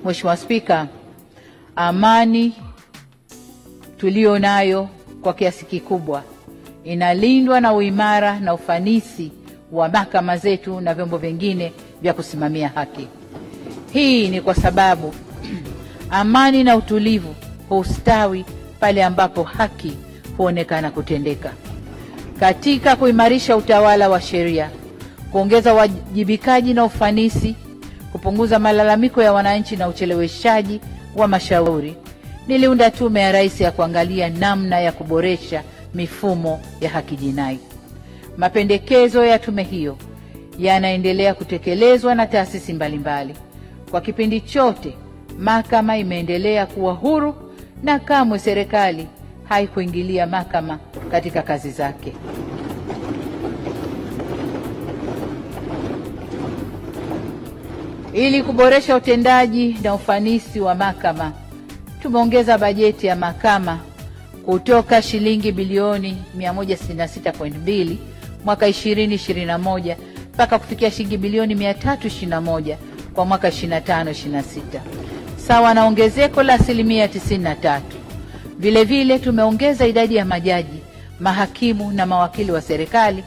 Mheshimiwa Spika, amani tulio nayo kwa kiasi kikubwa inalindwa na uimara na ufanisi wa mahakama zetu na vyombo vingine vya kusimamia haki. Hii ni kwa sababu amani na utulivu hustawi pale ambapo haki huonekana kutendeka. Katika kuimarisha utawala wa sheria, kuongeza wajibikaji na ufanisi, kupunguza malalamiko ya wananchi na ucheleweshaji wa mashauri, niliunda tume ya Rais ya kuangalia namna ya kuboresha mifumo ya haki jinai. Mapendekezo ya tume hiyo yanaendelea kutekelezwa na taasisi mbalimbali. Kwa kipindi chote, mahakama imeendelea kuwa huru na kamwe serikali haikuingilia mahakama katika kazi zake. Ili kuboresha utendaji na ufanisi wa mahakama, tumeongeza bajeti ya mahakama kutoka shilingi bilioni 166.2 mwaka 2021 mpaka kufikia shilingi bilioni 321 kwa mwaka 25-26, sawa na ongezeko la 93%. Vile vile tumeongeza idadi ya majaji, mahakimu na mawakili wa serikali,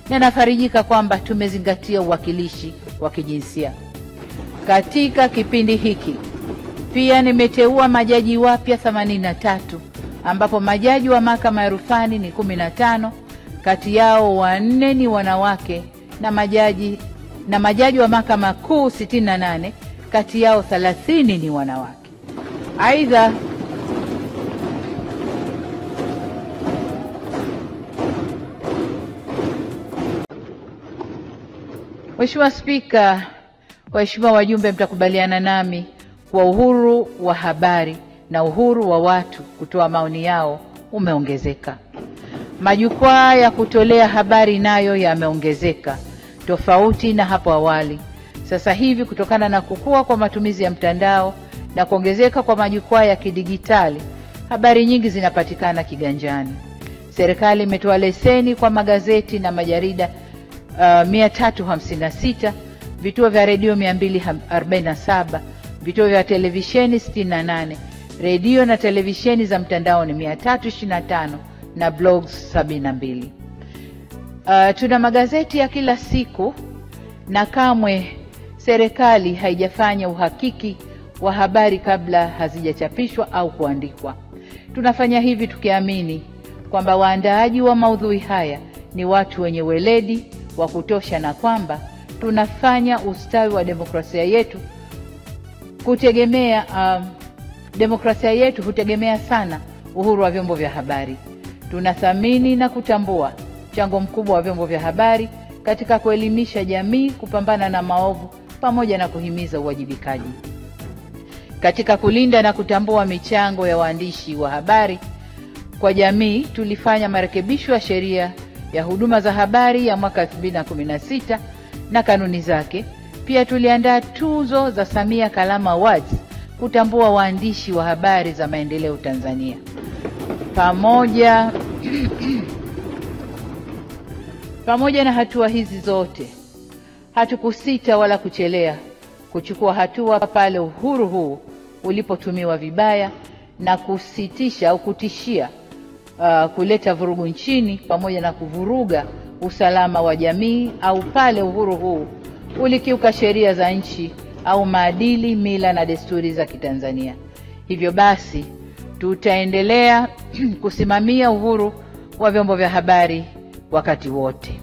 na nafarijika kwamba tumezingatia uwakilishi wa kijinsia. Katika kipindi hiki pia nimeteua majaji wapya 83, ambapo majaji wa mahakama ya rufani ni 15, kati yao 4 ni wanawake, na majaji wa mahakama kuu 68, kati yao 30 ni wanawake. Aidha, Mheshimiwa Spika, waheshimiwa wajumbe, mtakubaliana nami kwa uhuru wa habari na uhuru wa watu kutoa maoni yao umeongezeka. Majukwaa ya kutolea habari nayo yameongezeka tofauti na hapo awali. Sasa hivi, kutokana na kukua kwa matumizi ya mtandao na kuongezeka kwa majukwaa ya kidigitali, habari nyingi zinapatikana kiganjani. Serikali imetoa leseni kwa magazeti na majarida 356, vituo vya redio 247, vituo vya televisheni 68, redio na televisheni za mtandao ni 325 na blogs 72. Tuna magazeti ya kila siku na kamwe serikali haijafanya uhakiki wa habari kabla hazijachapishwa au kuandikwa. Tunafanya hivi tukiamini kwamba waandaaji wa maudhui haya ni watu wenye weledi wa kutosha na kwamba tunafanya ustawi wa demokrasia yetu hutegemea sana uhuru wa vyombo vya habari. Tunathamini na kutambua mchango mkubwa wa vyombo vya habari katika kuelimisha jamii, kupambana na maovu pamoja na kuhimiza uwajibikaji. Katika kulinda na kutambua michango ya waandishi wa habari kwa jamii, tulifanya marekebisho ya sheria ya huduma za habari ya mwaka 2016 na kanuni zake. Pia tuliandaa tuzo za Samia Kalama Awards kutambua waandishi wa habari za maendeleo Tanzania. Pamoja na hatua hizi zote, hatukusita wala kuchelea kuchukua hatua pale uhuru huu ulipotumiwa vibaya na kusitisha au kutishia kuleta vurugu nchini pamoja na kuvuruga usalama wa jamii, au pale uhuru huu ulikiuka sheria za nchi au maadili, mila na desturi za Kitanzania. Hivyo basi, tutaendelea kusimamia uhuru wa vyombo vya habari wakati wote.